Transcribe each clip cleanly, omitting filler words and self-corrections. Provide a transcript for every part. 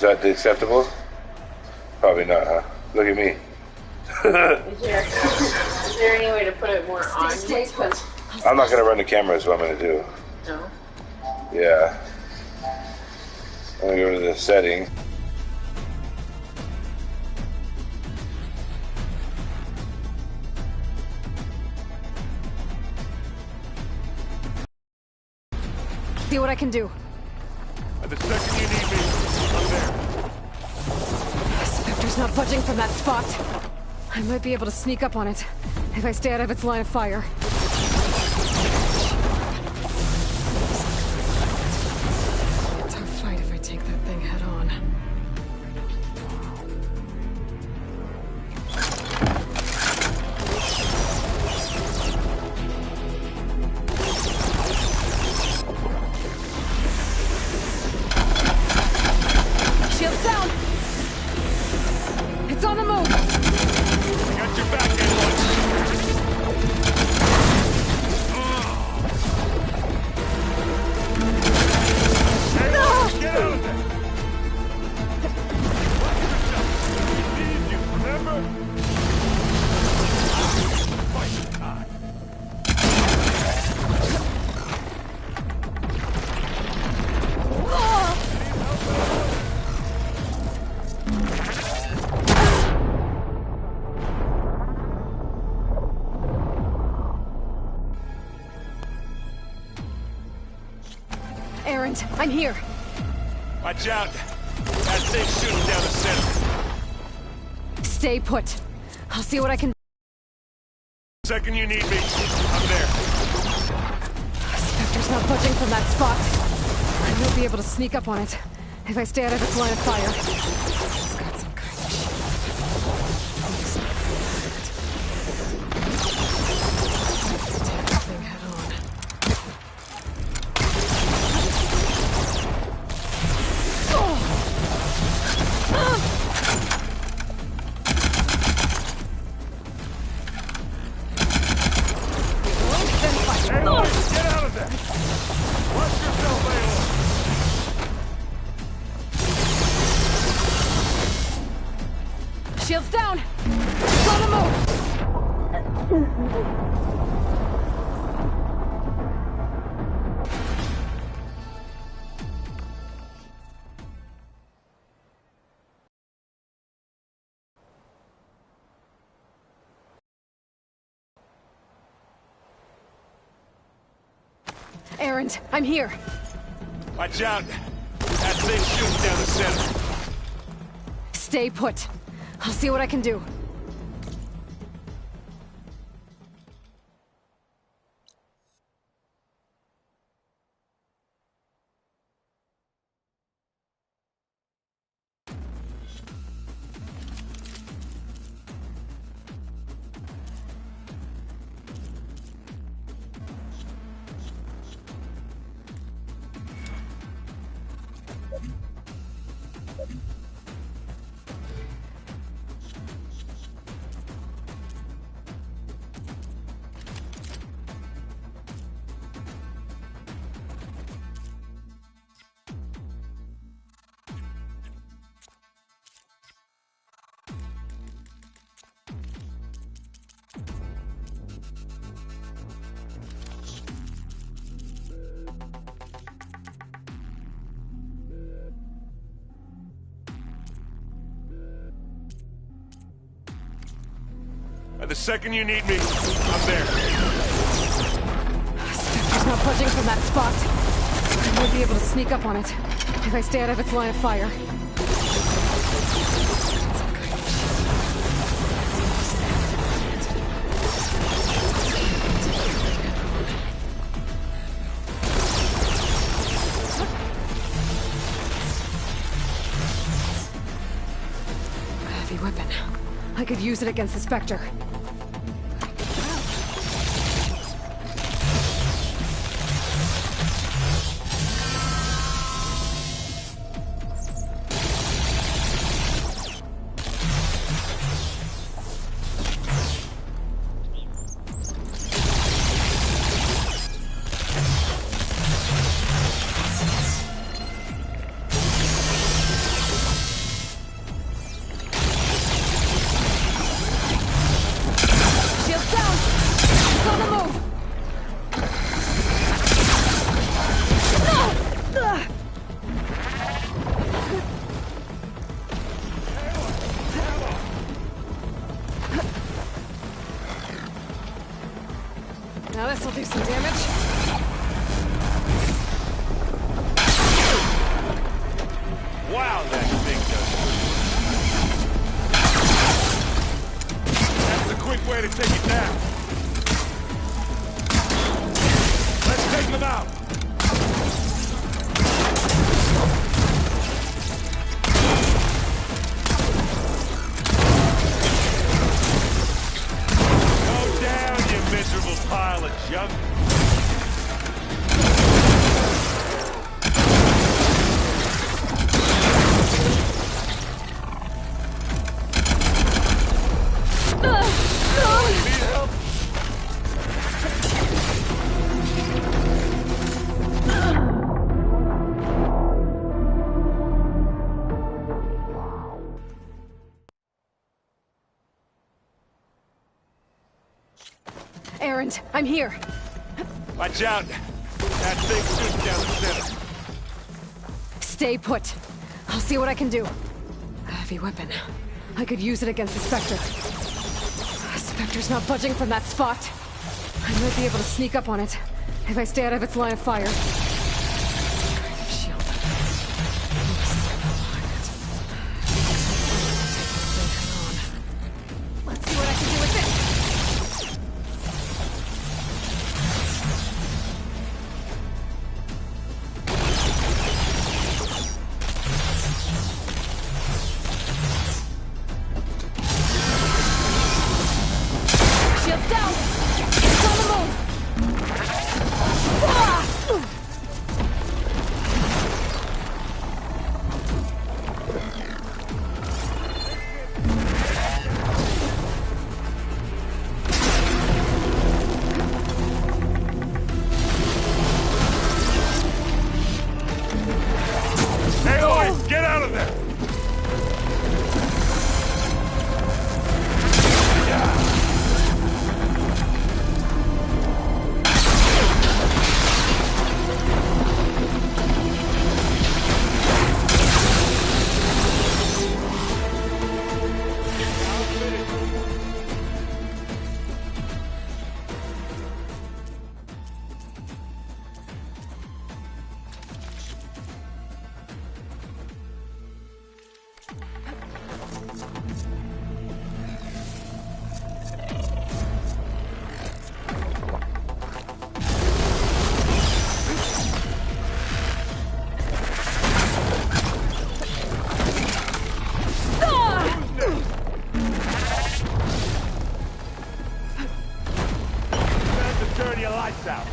that acceptable? Probably not, huh? Look at me. Is there any way to put it more on you? I'm not going to run the camera is what I'm going to do. No? Yeah. I'm going to go to the setting. See what I can do. The second you need me, I'm there. Spectre's not budging from that spot. I might be able to sneak up on it if I stay out of its line of fire. Tough fight if I take that thing head on. Shields down! It's on the move! I got your back, Edward. Hey, no! Get out of there! We need you, remember? Fight time. Erend, I'm here. Watch out. That thing's shooting down the center. Stay put. I'll see what I can. Second you need me, I'm there. Spectre's not budging from that spot. I won't be able to sneak up on it if I stay out of its line of fire. It's got some kind of shit. Take the thing head on. Hey, boys, get out of there! Watch yourself, Aloy! Shields down! It's on the move! Erend, I'm here. Watch out. That thing's shooting down the center. Stay put. I'll see what I can do. The second you need me, I'm there. Spectre's not budging from that spot. I won't be able to sneak up on it if I stay out of its line of fire. A heavy weapon. I could use it against the Spectre. this'll do some damage. Wow, that thing does. That's a quick way to take it down. Let's take them out. Go down, you miserable pile of junk. Erend, I'm here. Watch out. That thing's shooting down the center. Stay put. I'll see what I can do. A heavy weapon. I could use it against the Spectre. Spectre's not budging from that spot. I might be able to sneak up on it if I stay out of its line of fire. Shield. Let's see what I can do with this. Shield down! It's on the move! Ah! Aloy, get out of there! Time to turn your lights out.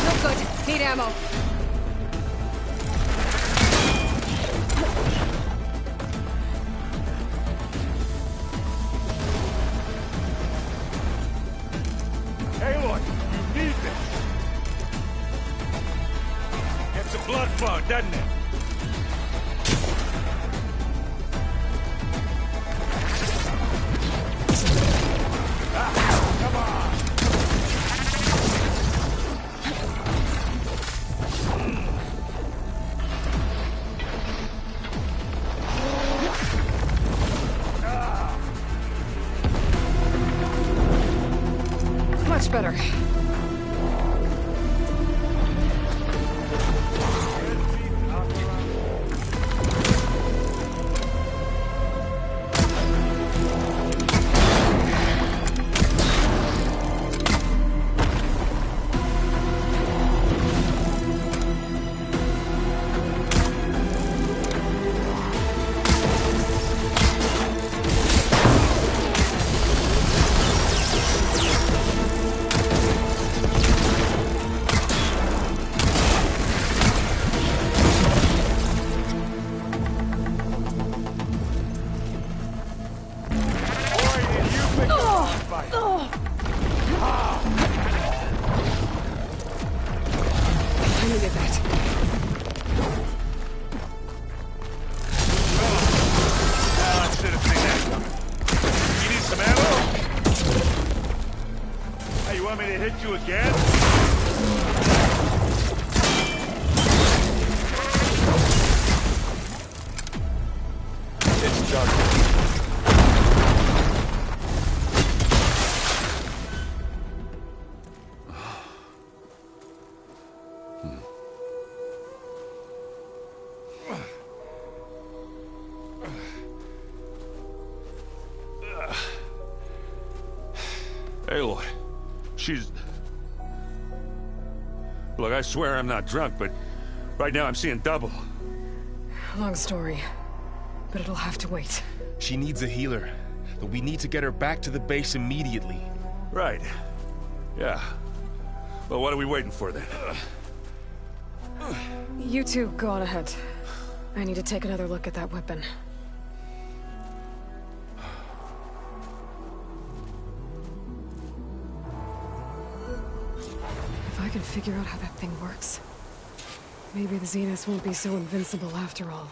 No good. Need ammo. Aloy, you need this. Gets the blood flowing, doesn't it? Ah, come on. Much better. hit you again? It's done. Aloy, she's... Look, I swear I'm not drunk, but right now I'm seeing double. Long story, but it'll have to wait. She needs a healer, but we need to get her back to the base immediately. Right. Yeah. Well, what are we waiting for then? You two go on ahead. I need to take another look at that weapon. If I can figure out how that thing works, maybe the Zeniths won't be so invincible after all.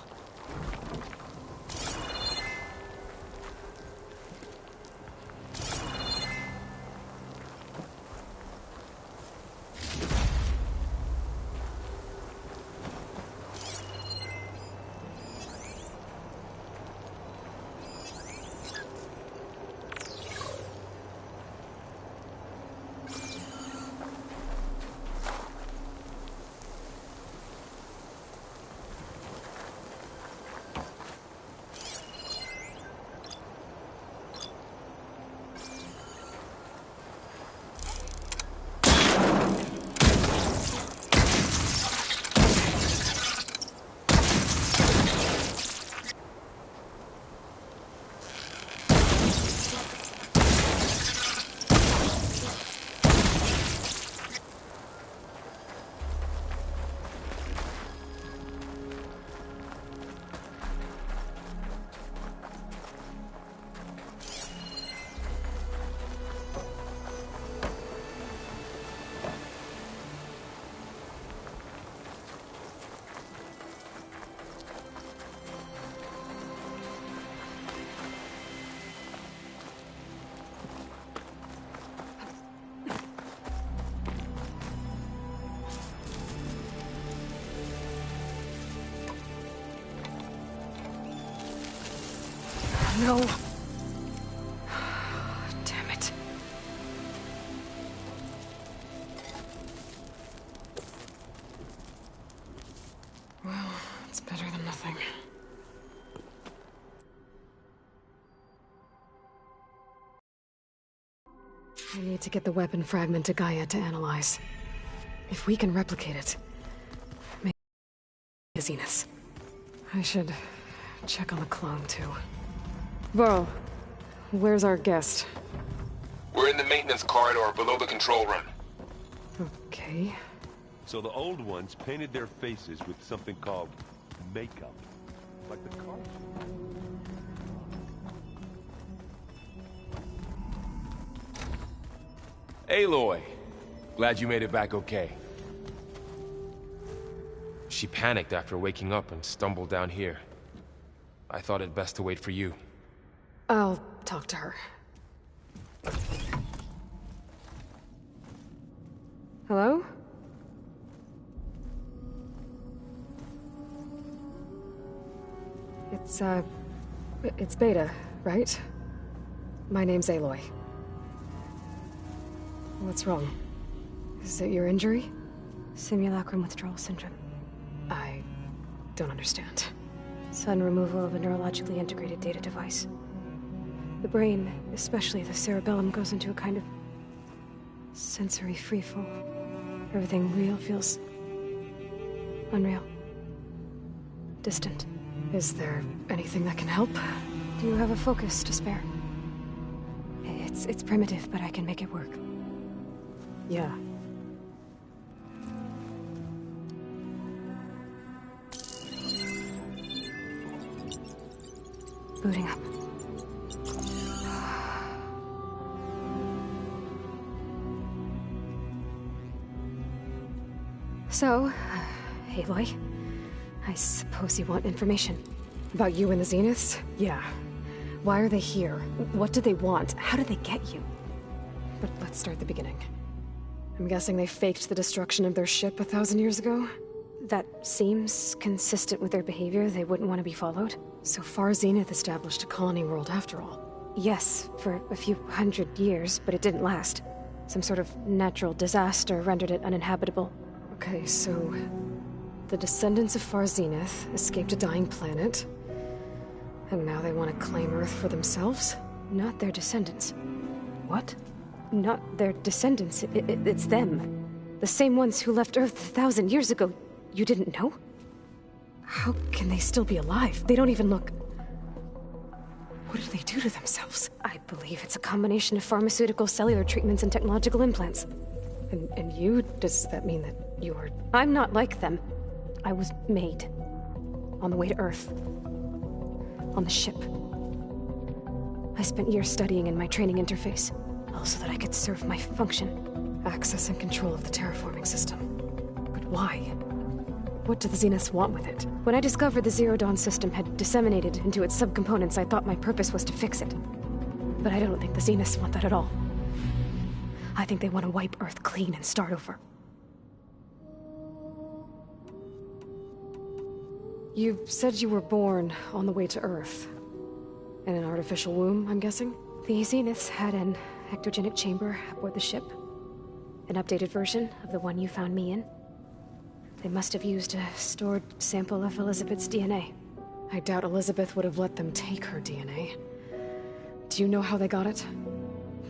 No. Damn it. Well, it's better than nothing. I need to get the weapon fragment to Gaia to analyze. If we can replicate it, maybe the Zeniths. I should check on the clone, too. Varl, where's our guest? We're in the maintenance corridor below the control room. Okay. So the old ones painted their faces with something called makeup. Like the cartoon. Aloy! Glad you made it back okay. She panicked after waking up and stumbled down here. I thought it best to wait for you. I'll talk to her. Hello? It's Beta, right? My name's Aloy. What's wrong? Is it your injury? Simulacrum withdrawal syndrome. I don't understand. Sudden removal of a neurologically integrated data device. The brain, especially the cerebellum, goes into a kind of sensory freefall. Everything real feels unreal. Distant. Is there anything that can help? Do you have a focus to spare? It's primitive, but I can make it work. Yeah. Booting up. So, Aloy, I suppose you want information. About you and the Zeniths? Yeah. Why are they here? What do they want? How did they get you? But let's start at the beginning. I'm guessing they faked the destruction of their ship 1,000 years ago? That seems consistent with their behavior. They wouldn't want to be followed. So Far Zenith established a colony world after all. Yes, for a few hundred years, but it didn't last. Some sort of natural disaster rendered it uninhabitable. Okay, so the descendants of Far Zenith escaped a dying planet, and now they want to claim Earth for themselves? Not their descendants. What? Not their descendants. It's them. The same ones who left Earth 1,000 years ago. You didn't know? How can they still be alive? They don't even look... What did they do to themselves? I believe it's a combination of pharmaceutical, cellular treatments, and technological implants. And you? Does that mean that you are... I'm not like them. I was made. On the way to Earth. On the ship. I spent years studying in my training interface, all so that I could serve my function. Access and control of the terraforming system. But why? What do the Zeniths want with it? When I discovered the Zero Dawn system had disseminated into its subcomponents, I thought my purpose was to fix it. But I don't think the Zeniths want that at all. I think they want to wipe Earth clean and start over. You said you were born on the way to Earth. In an artificial womb, I'm guessing? The Zeniths had an ectogenic chamber aboard the ship. An updated version of the one you found me in. They must have used a stored sample of Elizabeth's DNA. I doubt Elizabeth would have let them take her DNA. Do you know how they got it?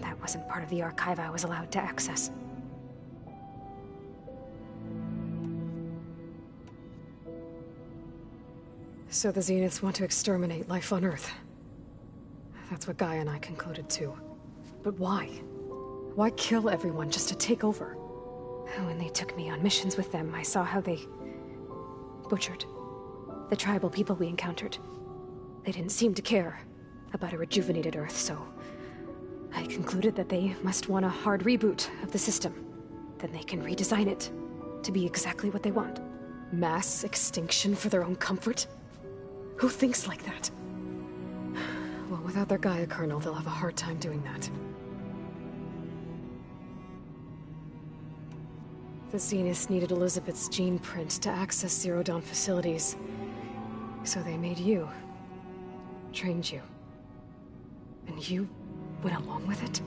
That wasn't part of the archive I was allowed to access. So the Zeniths want to exterminate life on Earth. That's what Gaia and I concluded too. But why? Why kill everyone just to take over? When they took me on missions with them, I saw how they butchered the tribal people we encountered. They didn't seem to care about a rejuvenated Earth, so I concluded that they must want a hard reboot of the system. Then they can redesign it to be exactly what they want. Mass extinction for their own comfort? Who thinks like that? Well, without their Gaia kernel, they'll have a hard time doing that. The Zeniths needed Elizabeth's gene print to access Zero Dawn facilities. So they made you. Trained you. And you went along with it?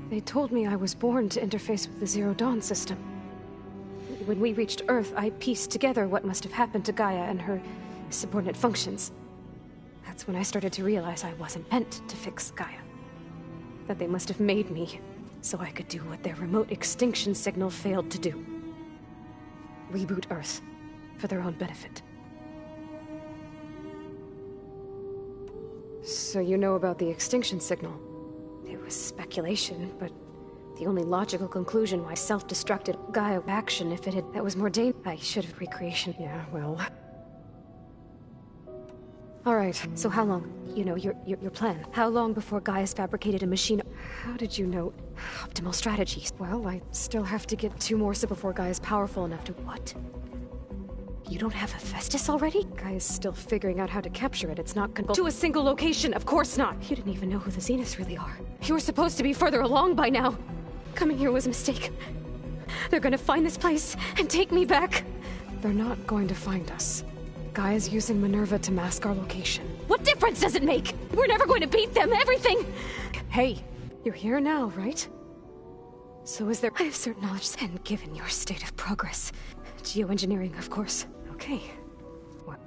They told me I was born to interface with the Zero Dawn system. When we reached Earth, I pieced together what must have happened to Gaia and her subordinate functions. That's when I started to realize I wasn't meant to fix Gaia. That they must have made me so I could do what their remote extinction signal failed to do. Reboot Earth for their own benefit. So you know about the extinction signal? It was speculation, but the only logical conclusion why self-destructed Gaia action if it had... That was more dangerous. I should have recreation. Yeah, well... All right. So how long? You know, your plan. How long before Gaia's fabricated a machine? How did you know? Optimal strategies. Well, I still have to get 2 more before Gaia's powerful enough to... What? You don't have Hephaestus already? Gaia's still figuring out how to capture it. It's not to a single location, of course not. You didn't even know who the Zeniths really are. You were supposed to be further along by now. Coming here was a mistake. They're gonna find this place and take me back. They're not going to find us. Gaia's using Minerva to mask our location. What difference does it make? We're never going to beat them, everything! Hey, you're here now, right? So is there... I have certain knowledge, and given your state of progress. Geoengineering, of course. Okay. What?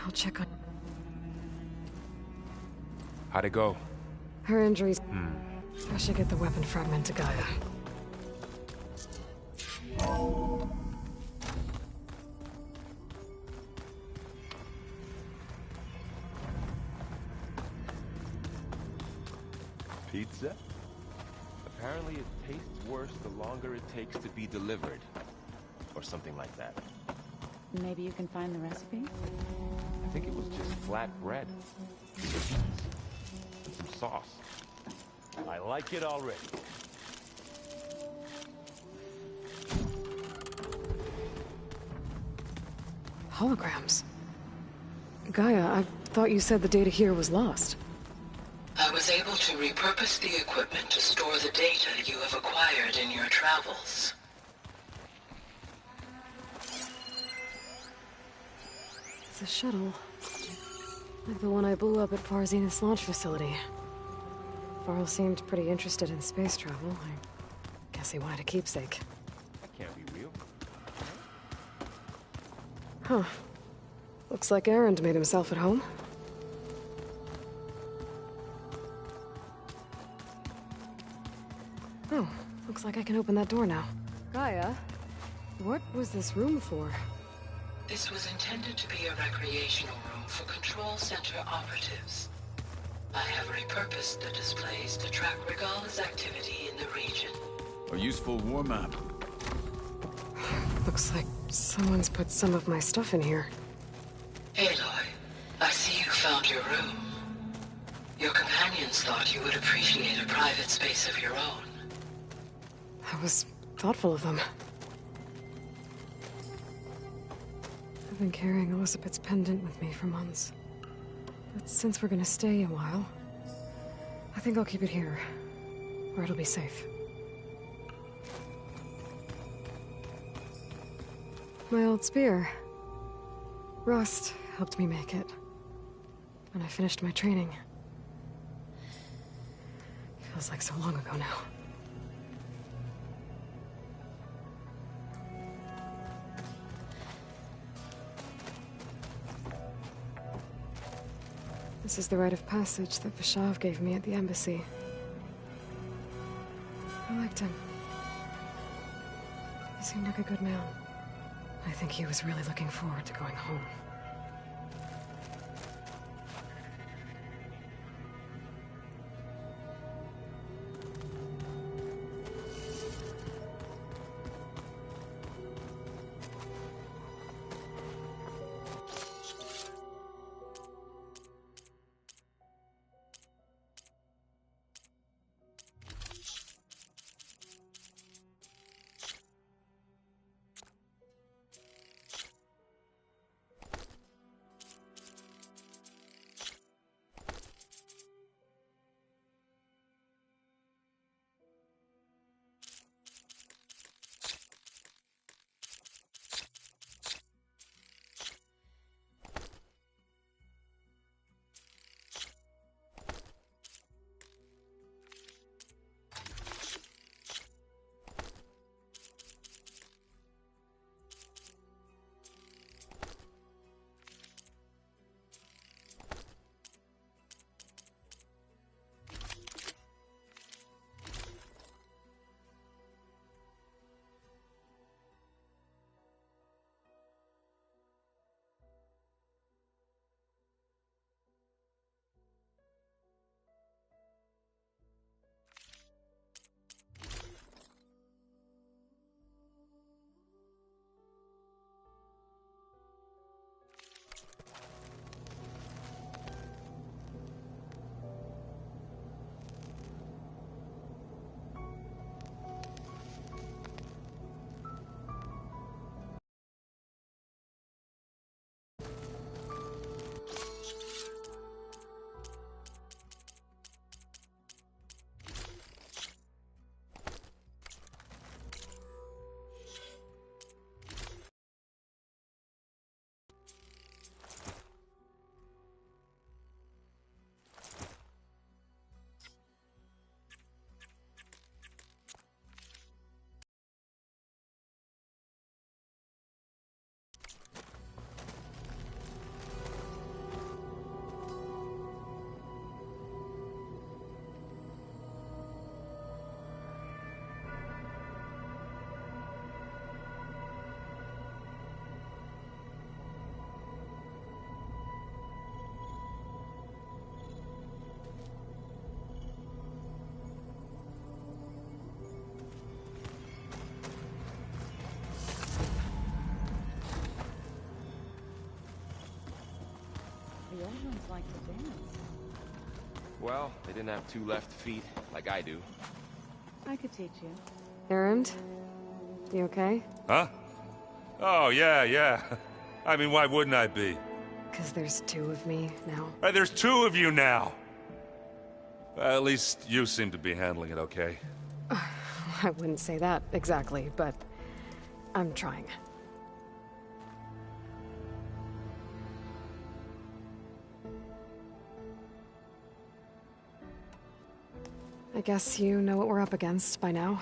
I'll check on... How'd it go? Her injuries... I should get the weapon fragment to Gaia. Pizza? Apparently it tastes worse the longer it takes to be delivered. Or something like that. Maybe you can find the recipe? I think it was just flat bread. Cheese. And some sauce. I like it already. Holograms. Gaia, I thought you said the data here was lost. I was able to repurpose the equipment to store the data you have acquired in your travels. It's a shuttle. Like the one I blew up at Far Zenith's launch facility. Varl seemed pretty interested in space travel. I guess he wanted a keepsake. That can't be real. Huh. Looks like Erend made himself at home. Oh, looks like I can open that door now. Gaia, what was this room for? This was intended to be a recreational room for Control Center operatives. I have repurposed the displays to track Regala's activity in the region. A useful war map. Looks like someone's put some of my stuff in here. Aloy, I see you found your room. Your companions thought you would appreciate a private space of your own. That was thoughtful of them. I've been carrying Elizabeth's pendant with me for months. But since we're gonna stay a while, I think I'll keep it here, where it'll be safe. My old spear. Rust helped me make it. When I finished my training. Feels like so long ago now. This is the rite of passage that Vishav gave me at the embassy. I liked him. He seemed like a good man. I think he was really looking forward to going home. The old ones like to dance. Well, they didn't have two left feet, like I do. I could teach you. Erend? You okay? Huh? Oh, yeah. I mean, why wouldn't I be? Because there's two of me now. There's two of you now! At least you seem to be handling it okay. I wouldn't say that exactly, but I'm trying. I guess you know what we're up against by now.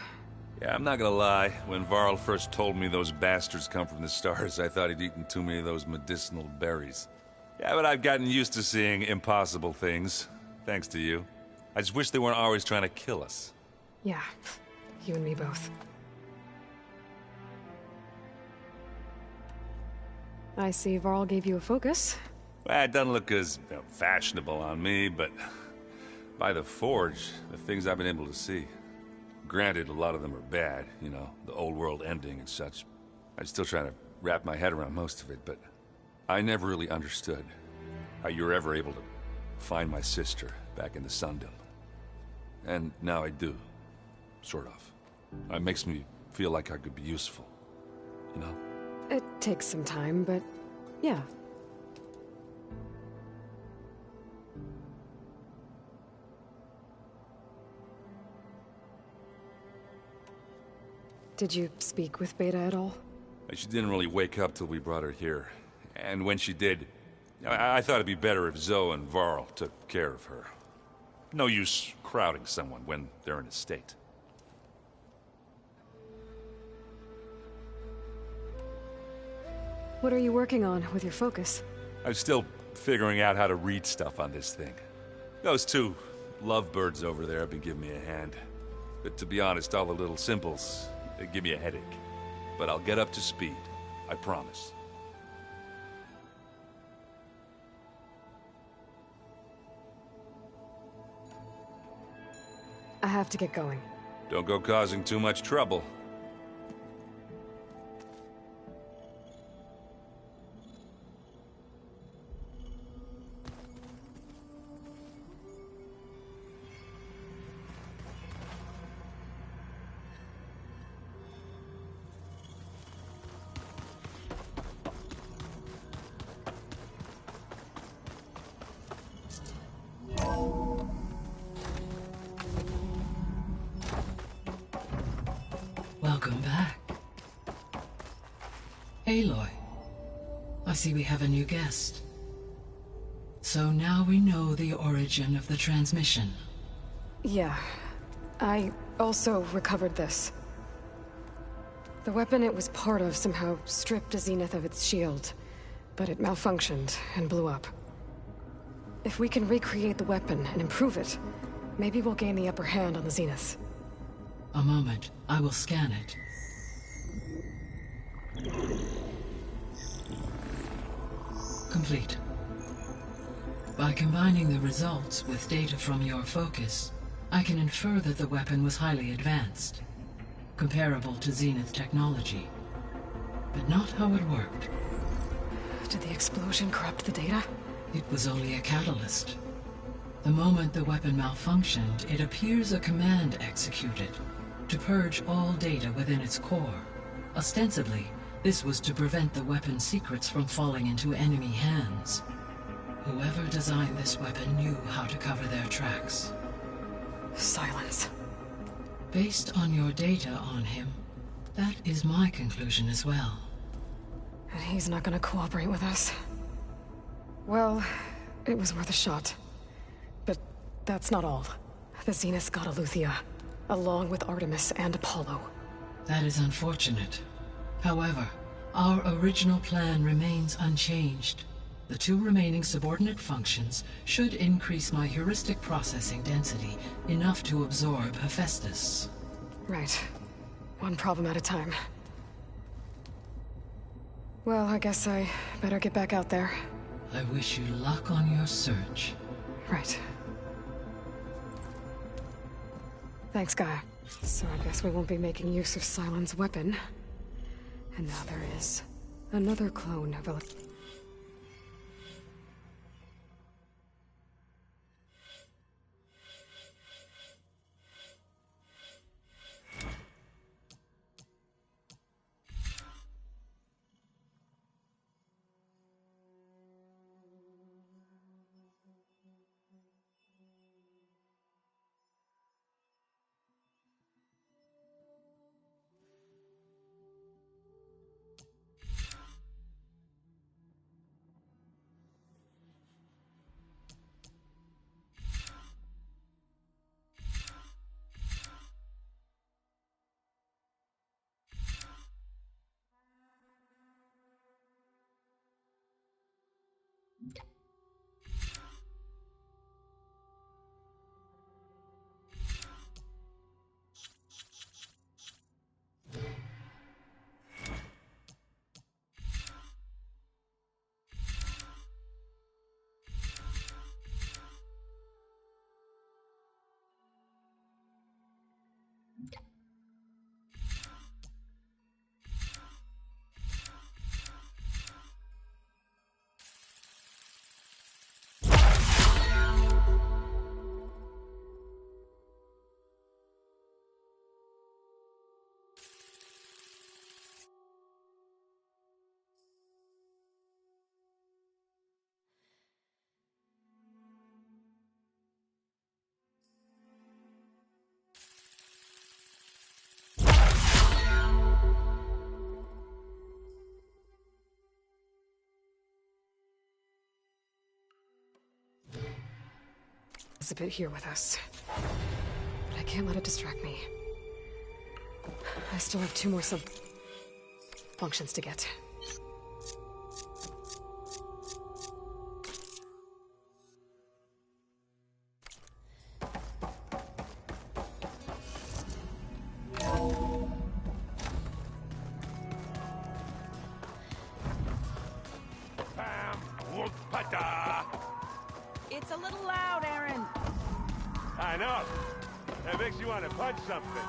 Yeah, I'm not gonna lie. When Varl first told me those bastards come from the stars, I thought he'd eaten too many of those medicinal berries. Yeah, but I've gotten used to seeing impossible things, thanks to you. I just wish they weren't always trying to kill us. Yeah, you and me both. I see Varl gave you a focus. Well, it doesn't look as fashionable on me, but by the Forge, the things I've been able to see. Granted, a lot of them are bad, you know, the old world ending and such. I'm still trying to wrap my head around most of it, but I never really understood how you were ever able to find my sister back in the Sundom. And now I do, sort of. It makes me feel like I could be useful, you know? It takes some time, but yeah. Did you speak with Beta at all? She didn't really wake up till we brought her here. And when she did, I thought it'd be better if Zoe and Varl took care of her. No use crowding someone when they're in a state. What are you working on with your focus? I'm still figuring out how to read stuff on this thing. Those two lovebirds over there have been giving me a hand. But to be honest, all the little symbols, they give me a headache. But I'll get up to speed. I promise. I have to get going. Don't go causing too much trouble. Welcome back. Aloy, I see we have a new guest. So now we know the origin of the transmission. Yeah. I also recovered this. The weapon it was part of somehow stripped a Zenith of its shield, but it malfunctioned and blew up. If we can recreate the weapon and improve it, maybe we'll gain the upper hand on the Zeniths. A moment, I will scan it. Complete. By combining the results with data from your focus, I can infer that the weapon was highly advanced, comparable to Zenith technology, but not how it worked. Did the explosion corrupt the data? It was only a catalyst. The moment the weapon malfunctioned, it appears a command executed to purge all data within its core. Ostensibly, this was to prevent the weapon's secrets from falling into enemy hands. Whoever designed this weapon knew how to cover their tracks. Silence. Based on your data on him, that is my conclusion as well. And he's not gonna cooperate with us. Well, it was worth a shot. But that's not all. The Zeniths got Eleuthia, along with Artemis and Apollo. That is unfortunate. However, our original plan remains unchanged. The two remaining subordinate functions should increase my heuristic processing density enough to absorb Hephaestus. Right. One problem at a time. Well, I guess I better get back out there. I wish you luck on your search. Right. Thanks, Gaia. So I guess we won't be making use of Cylon's weapon. And now there is another clone of Eleuthia. It's a bit here with us. But I can't let it distract me. I still have 2 more functions to get. It's a little loud, Aaron. I know. That makes you want to punch something.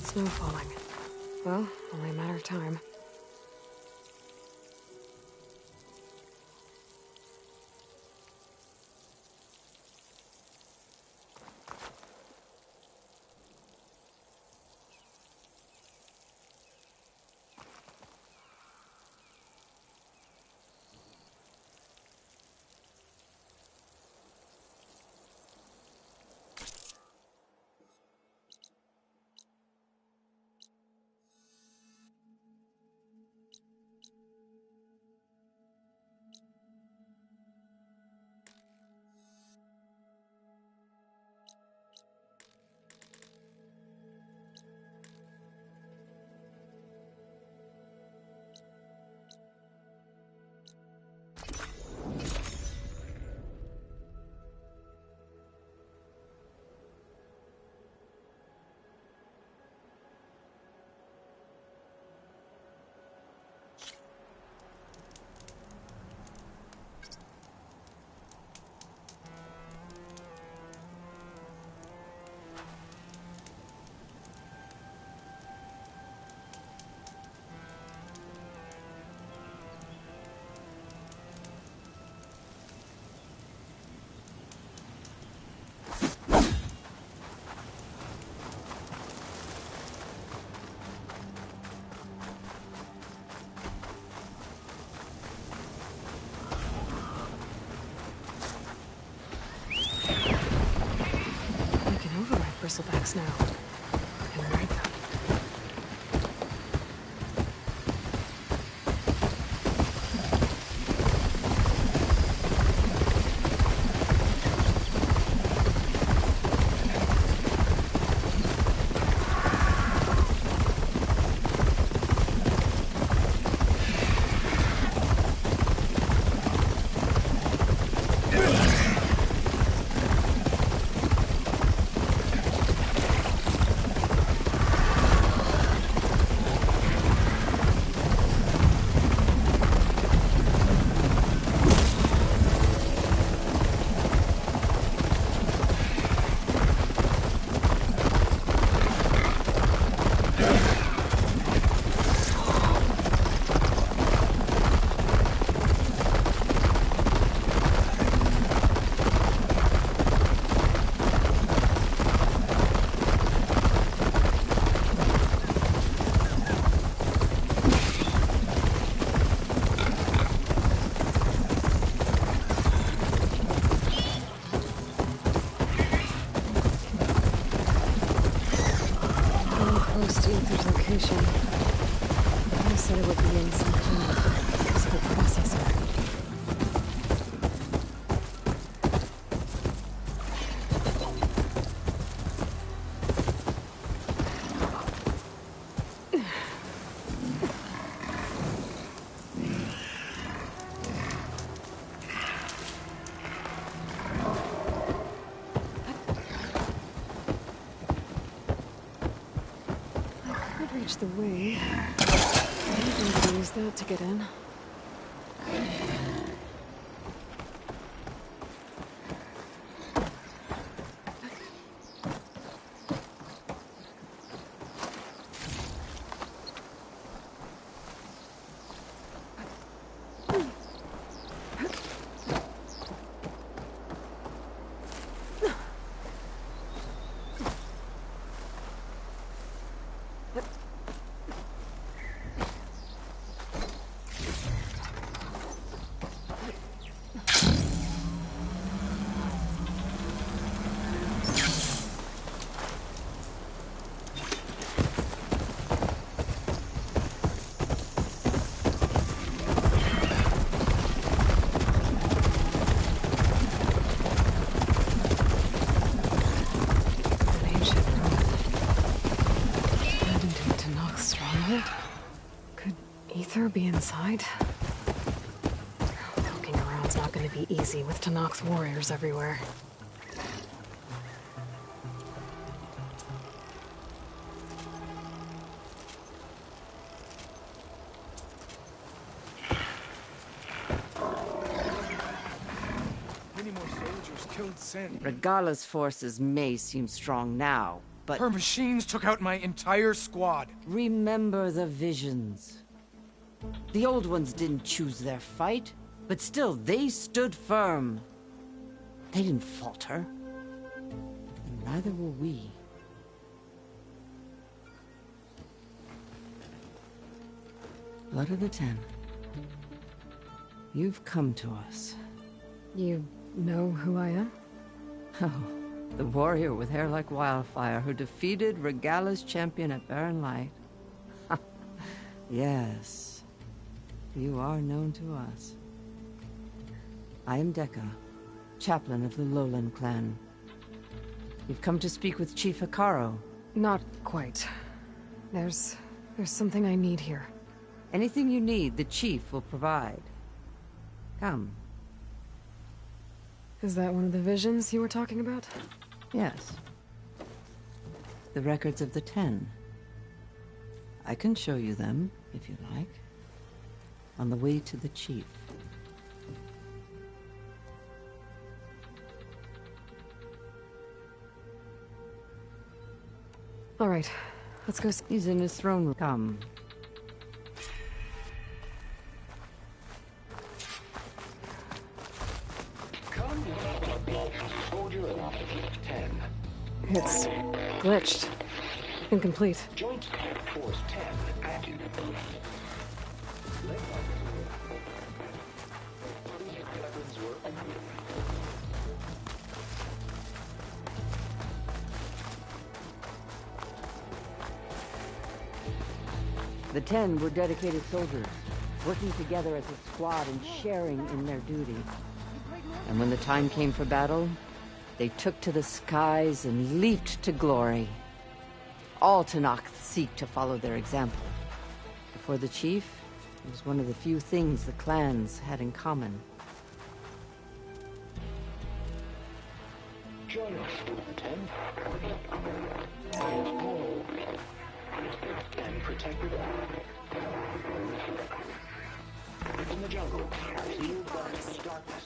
Snow falling. Well, only a matter of time. Bristlebacks now. I can ride them. I said it would be in some kind of physical processor. Reach the way. I'm going to use that to get in. better be inside. Poking around's not gonna be easy with Tenakth's warriors everywhere. Many more soldiers killed Sen. Regala's forces may seem strong now, but... Her machines took out my entire squad. Remember the visions. The old ones didn't choose their fight, but still, they stood firm. They didn't falter. And neither will we. Blood of the Ten. You've come to us. You know who I am? Oh, the warrior with hair like wildfire who defeated Regala's champion at Barren Light. Yes, you are known to us. I am Dekka, chaplain of the Lowland clan. You've come to speak with Chief Hekarro. Not quite. There's something I need here. Anything you need, the chief will provide. Come. Is that one of the visions you were talking about? Yes. The records of the Ten. I can show you them, if you like. On the way to the chief. All right, let's go. He's in his throne room. Come. It's glitched. Incomplete. Joint Force 10 active. The Ten were dedicated soldiers, working together as a squad and sharing in their duty. And when the time came for battle, they took to the skies and leaped to glory. All Tenakth seek to follow their example. Before the chief, it was one of the few things the clans had in common. Join us with the 10. And protect it. In the jungle, sealed by the darkness.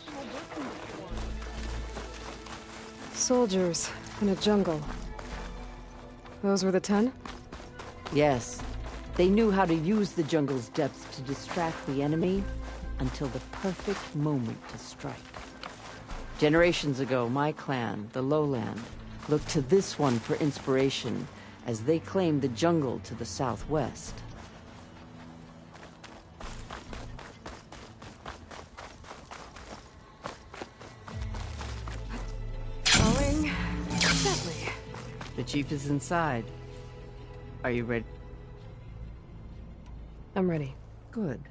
Soldiers in a jungle. Those were the 10? Yes. They knew how to use the jungle's depths to distract the enemy until the perfect moment to strike. Generations ago, my clan, the Lowland, looked to this one for inspiration as they claimed the jungle to the southwest. Going gently. The chief is inside. Are you ready? I'm ready. Good.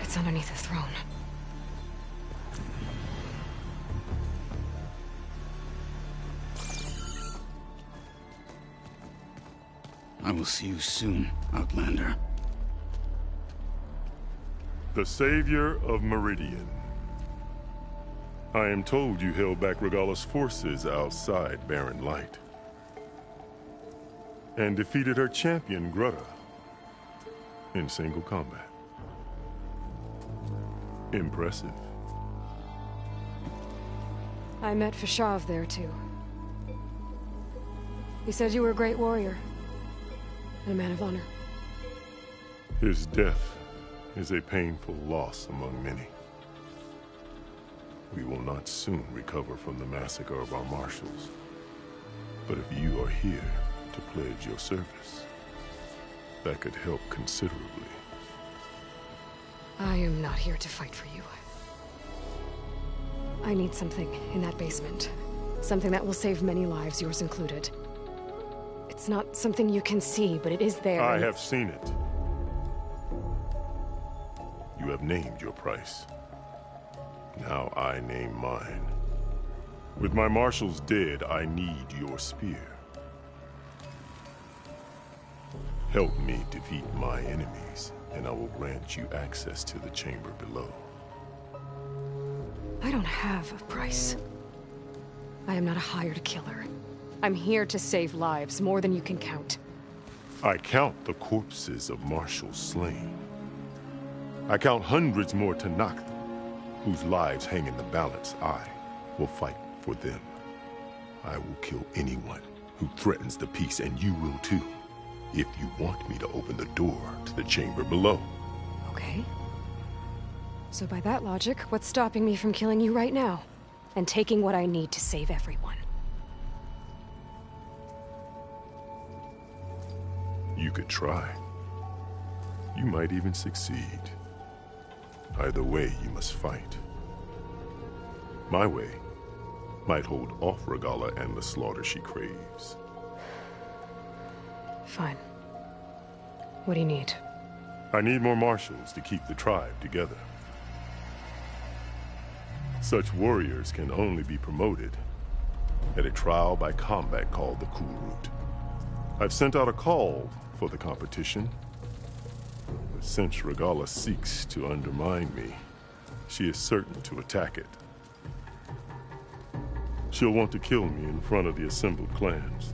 It's underneath the throne. I will see you soon, Outlander. The Savior of Meridian. I am told you held back Regala's forces outside Barren Light. And defeated her champion, Grudda, in single combat. Impressive. I met Fashav there, too. He said you were a great warrior. And a man of honor. His death is a painful loss among many. We will not soon recover from the massacre of our marshals. But if you are here to pledge your service, that could help considerably. I am not here to fight for you. I need something in that basement. Something that will save many lives, yours included. It's not something you can see, but it is there. I have seen it. You have named your price. Now I name mine. With my marshals dead, I need your spear. Help me defeat my enemies, and I will grant you access to the chamber below. I don't have a price. I am not a hired killer. I'm here to save lives, more than you can count. I count the corpses of marshals slain. I count hundreds more Tenakth, whose lives hang in the balance. I will fight for them. I will kill anyone who threatens the peace, and you will too, if you want me to open the door to the chamber below. Okay. So by that logic, what's stopping me from killing you right now? And taking what I need to save everyone? You could try. You might even succeed. Either way, you must fight. My way might hold off Regalla and the slaughter she craves. Fine. What do you need? I need more marshals to keep the tribe together. Such warriors can only be promoted at a trial by combat called the Kulrut. I've sent out a call for the competition, but since Regalla seeks to undermine me, she is certain to attack it. She'll want to kill me in front of the assembled clans.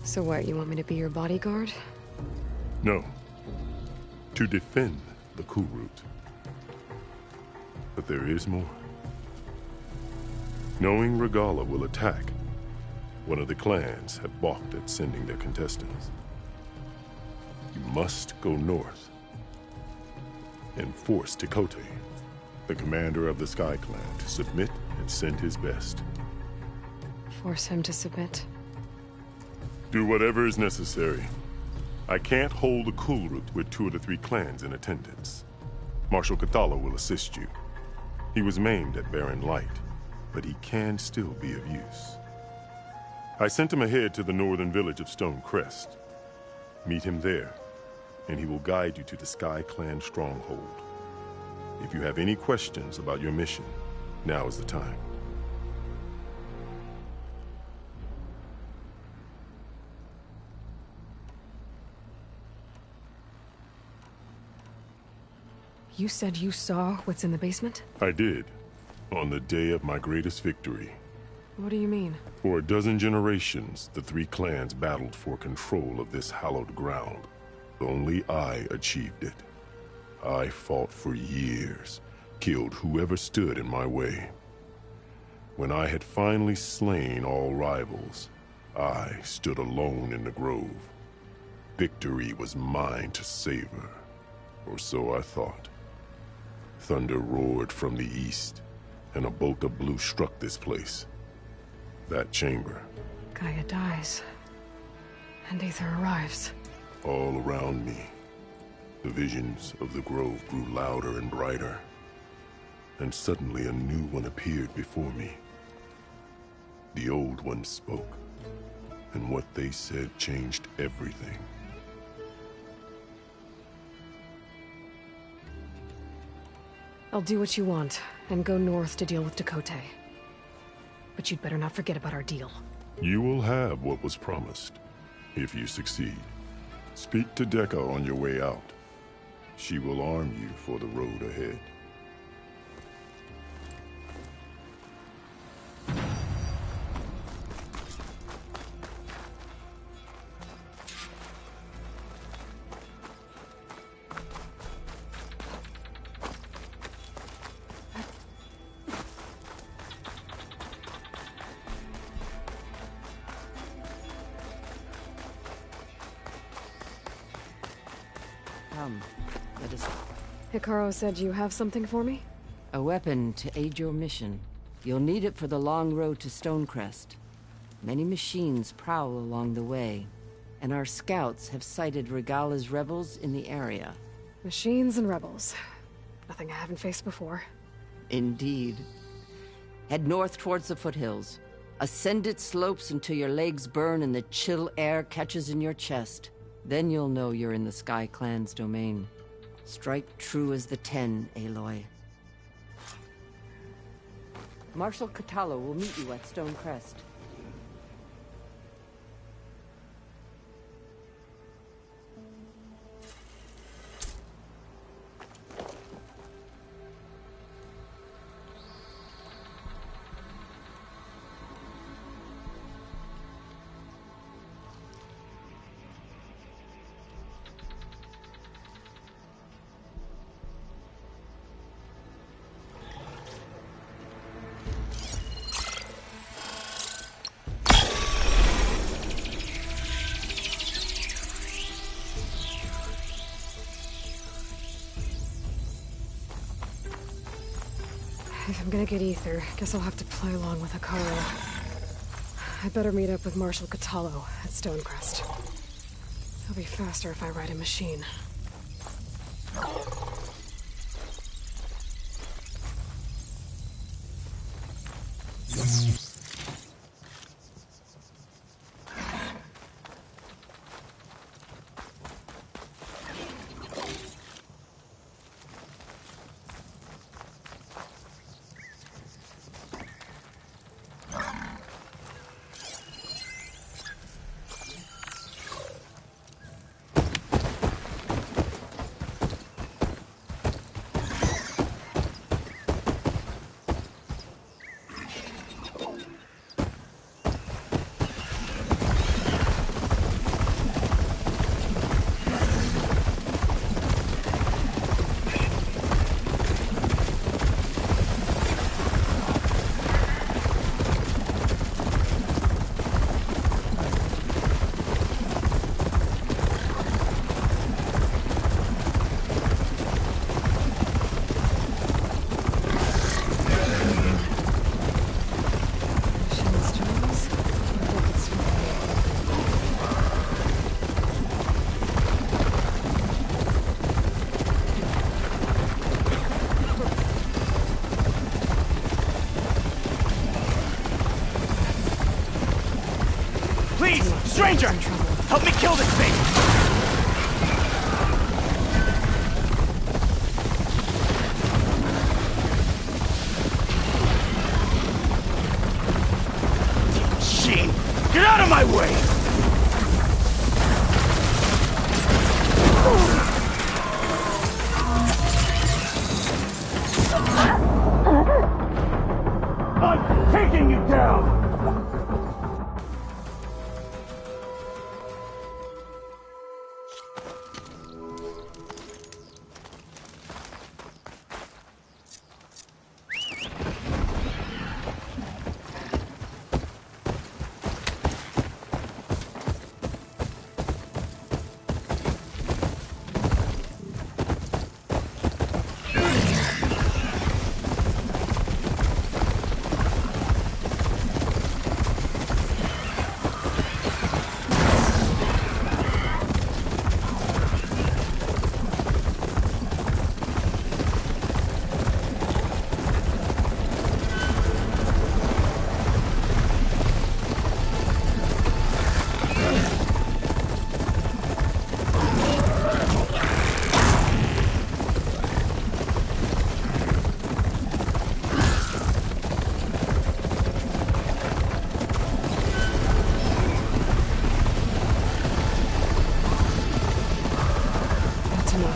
So what, you want me to be your bodyguard? No. To defend the Kulrut. But there is more. Knowing Regalla will attack, one of the clans have balked at sending their contestants. You must go north and force Tekotteh, the commander of the Sky Clan, to submit and send his best. Force him to submit? Do whatever is necessary. I can't hold the Kulrut with 2 of the 3 clans in attendance. Marshal Kotallo will assist you. He was maimed at Barren Light, but he can still be of use. I sent him ahead to the northern village of Stone Crest. Meet him there, and he will guide you to the Sky Clan stronghold. If you have any questions about your mission, now is the time. You said you saw what's in the basement? I did, on the day of my greatest victory. What do you mean? For a dozen generations, the 3 clans battled for control of this hallowed ground. Only I achieved it. I fought for years, killed whoever stood in my way. When I had finally slain all rivals, I stood alone in the grove. Victory was mine to savor, or so I thought. Thunder roared from the east, and a bolt of blue struck this place. That chamber. Gaia dies, and Aether arrives. All around me, the visions of the grove grew louder and brighter, and suddenly a new one appeared before me. The old one spoke, and what they said changed everything. I'll do what you want, and go north to deal with Tekotteh. But you'd better not forget about our deal. You will have what was promised, if you succeed. Speak to Dekka on your way out. She will arm you for the road ahead. Let us... Hekarro said you have something for me? A weapon to aid your mission. You'll need it for the long road to Stonecrest. Many machines prowl along the way, and our scouts have sighted Regalla's rebels in the area. Machines and rebels. Nothing I haven't faced before. Indeed. Head north towards the foothills. Ascend its slopes until your legs burn and the chill air catches in your chest. Then you'll know you're in the Sky Clan's domain. Strike true as the 10, Aloy. Marshal Kotallo will meet you at Stonecrest. If I'm gonna get ether, guess I'll have to play along with Hekarro. I better meet up with Marshal Kotallo at Stonecrest. It'll be faster if I ride a machine. Stranger! Help me kill this thing! Machine! Get out of my way! I'm taking you down!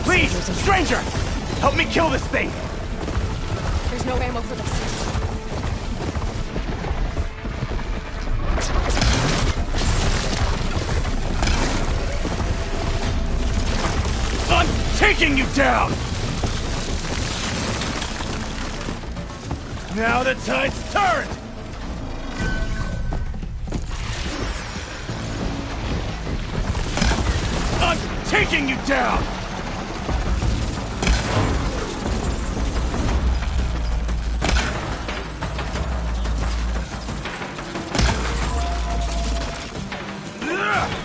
Please, stranger! Help me kill this thing! There's no ammo for this. I'm taking you down! Now the tide's turned! I'm taking you down!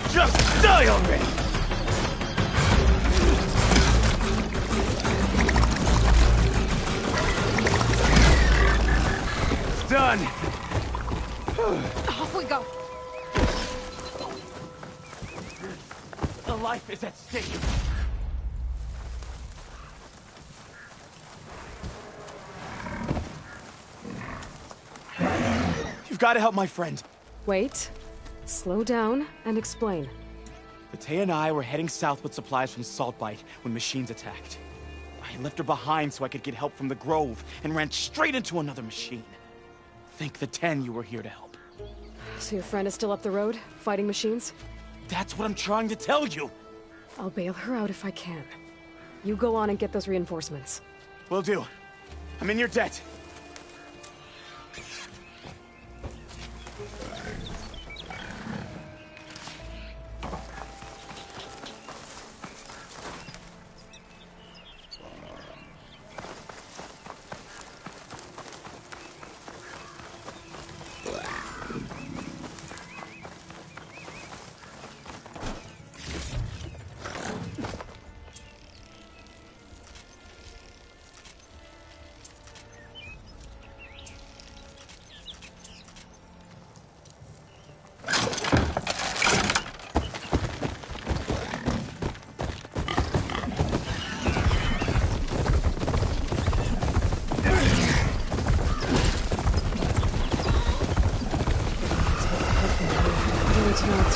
Just die already! done. Off we go. A life is at stake. You've got to help my friend. Wait. Slow down and explain. Batea and I were heading south with supplies from Saltbite when machines attacked. I left her behind so I could get help from the Grove and ran straight into another machine. Thank the 10 you were here to help. So your friend is still up the road, fighting machines? That's what I'm trying to tell you. I'll bail her out if I can. You go on and get those reinforcements. Will do. I'm in your debt.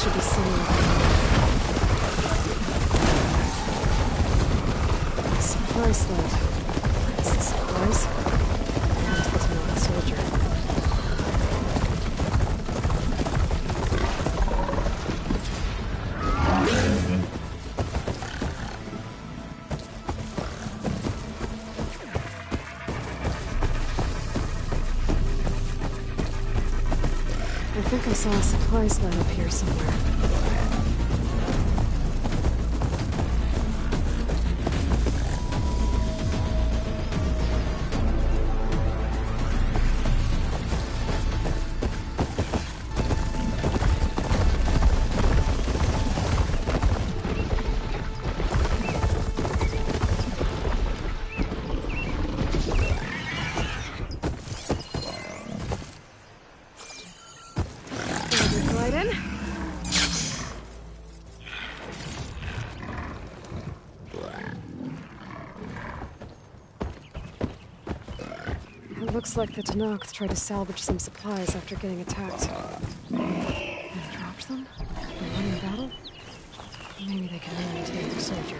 Should be seen. Supply sled. Is it supplies? And the Tenakth soldier. I think I saw a supply sled up here somewhere. Looks like the Tenakth tried to salvage some supplies after getting attacked. And dropped them? And won the battle? Maybe they can reunite their soldier.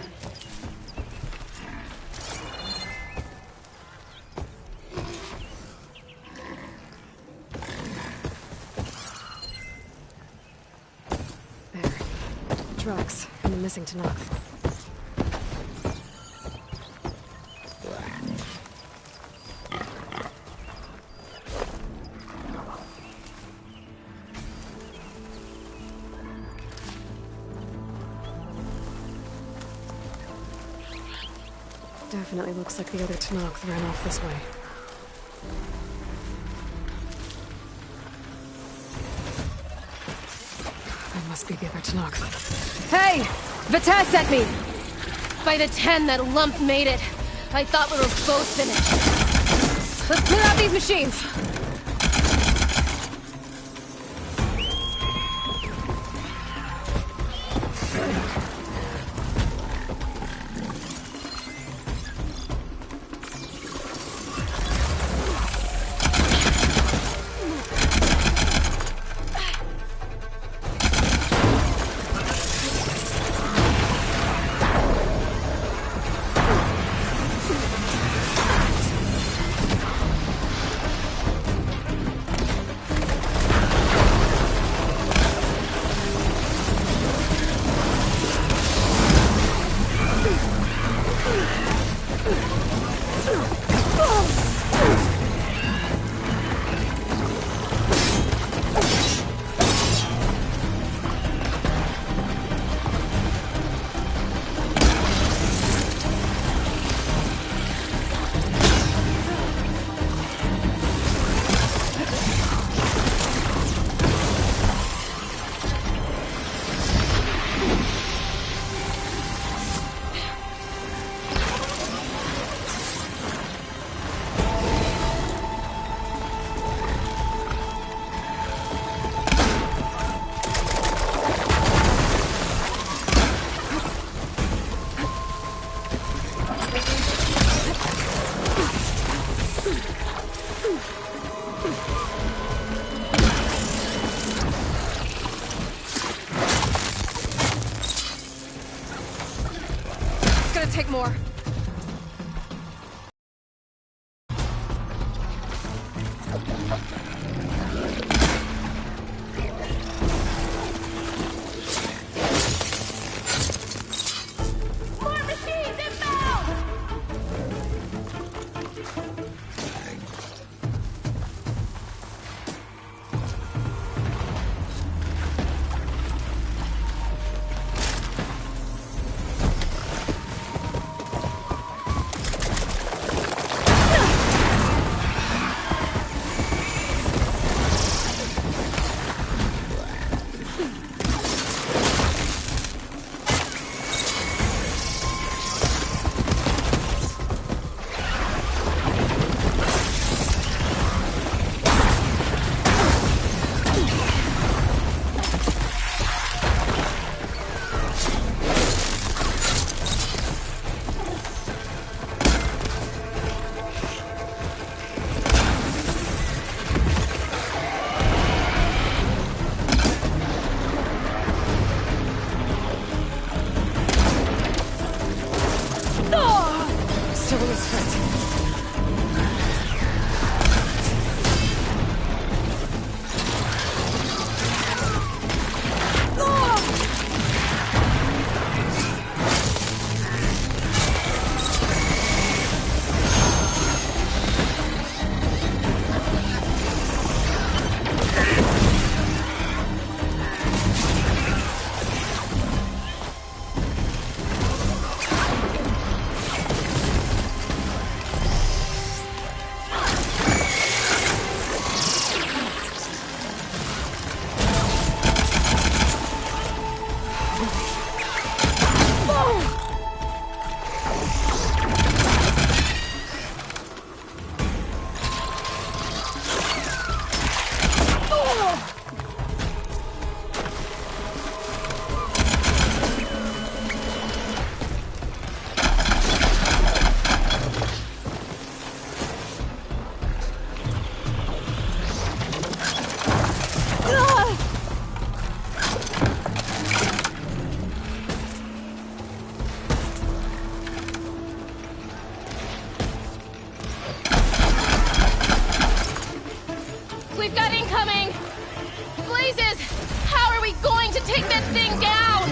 There. Tracks from the missing Tenakth. Definitely looks like the other Tenakth ran off this way. That must be the other Tenakth. Hey! Batea sent me! By the 10, that lump made it. I thought we were both finished. Let's clear out these machines! gonna take more. More machines inbound! We've got incoming! Blazes! How are we going to take that thing down?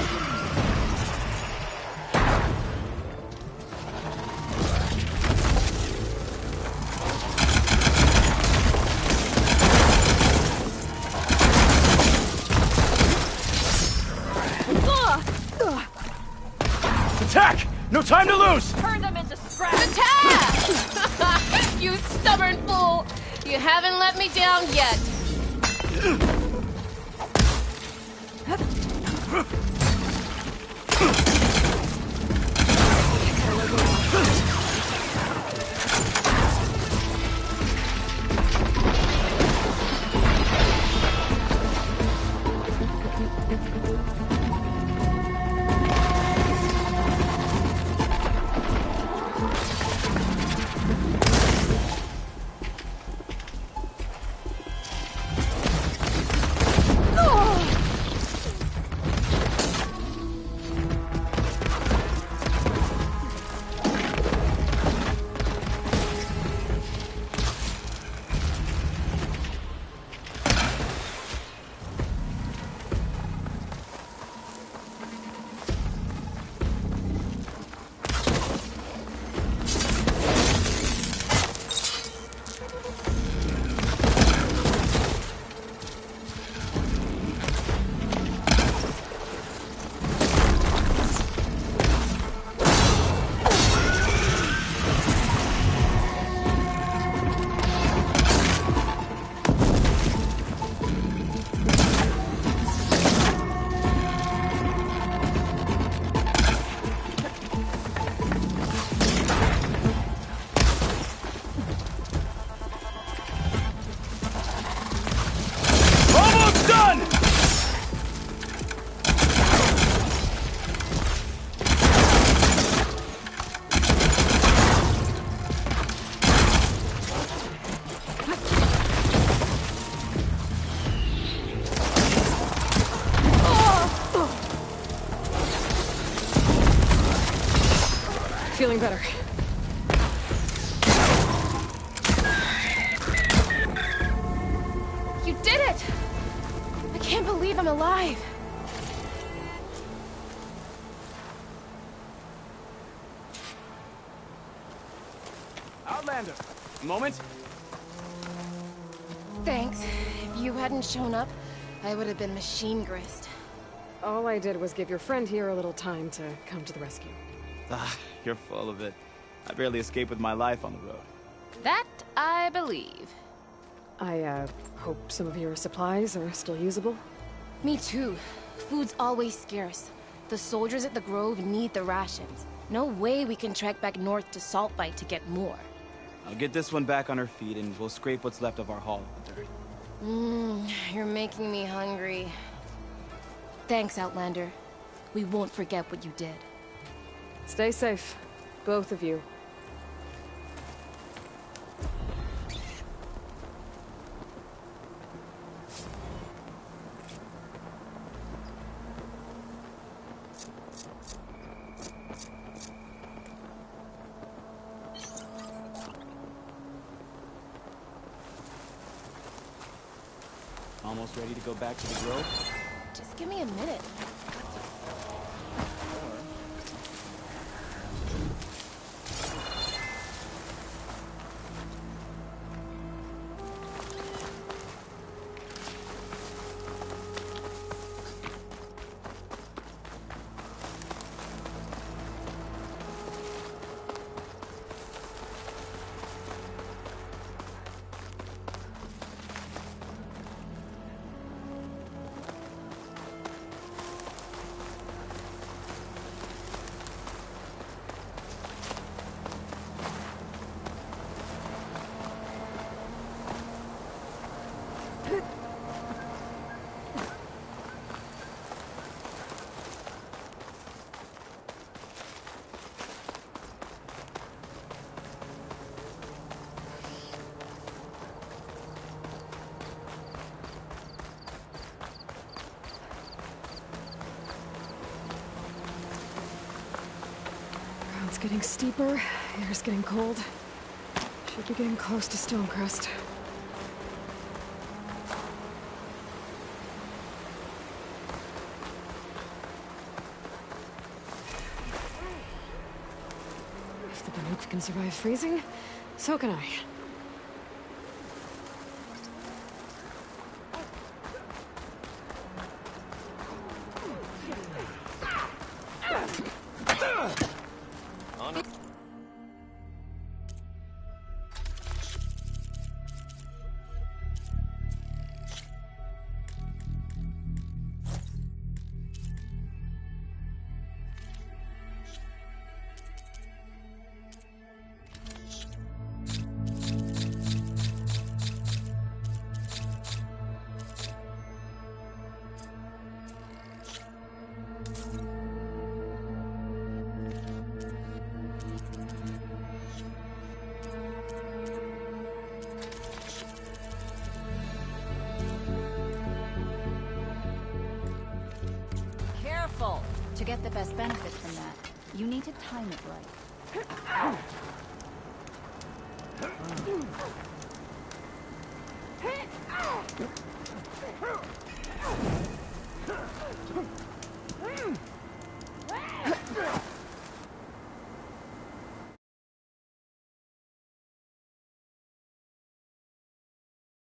Attack! No time to lose! Turn them into scraps! Attack! You stubborn fool! You haven't let me down yet. feeling better. You did it! I can't believe I'm alive. Outlander, a moment. Thanks. If you hadn't shown up, I would have been machine grist. All I did was give your friend here a little time to come to the rescue. Ah, you're full of it. I barely escaped with my life on the road. That I believe. I, hope some of your supplies are still usable. Me too. Food's always scarce. The soldiers at the Grove need the rations. No way we can trek back north to Saltbite to get more. I'll get this one back on her feet and we'll scrape what's left of our haul with the dirt. You're making me hungry. Thanks, Outlander. We won't forget what you did. Stay safe, both of you. Almost ready to go back to the Grove? Just give me a minute. Ground's getting steeper, air's getting cold. Should be getting close to Stonecrest. If the Banuk can survive freezing, so can I. To get the best benefit from that, you need to time it right.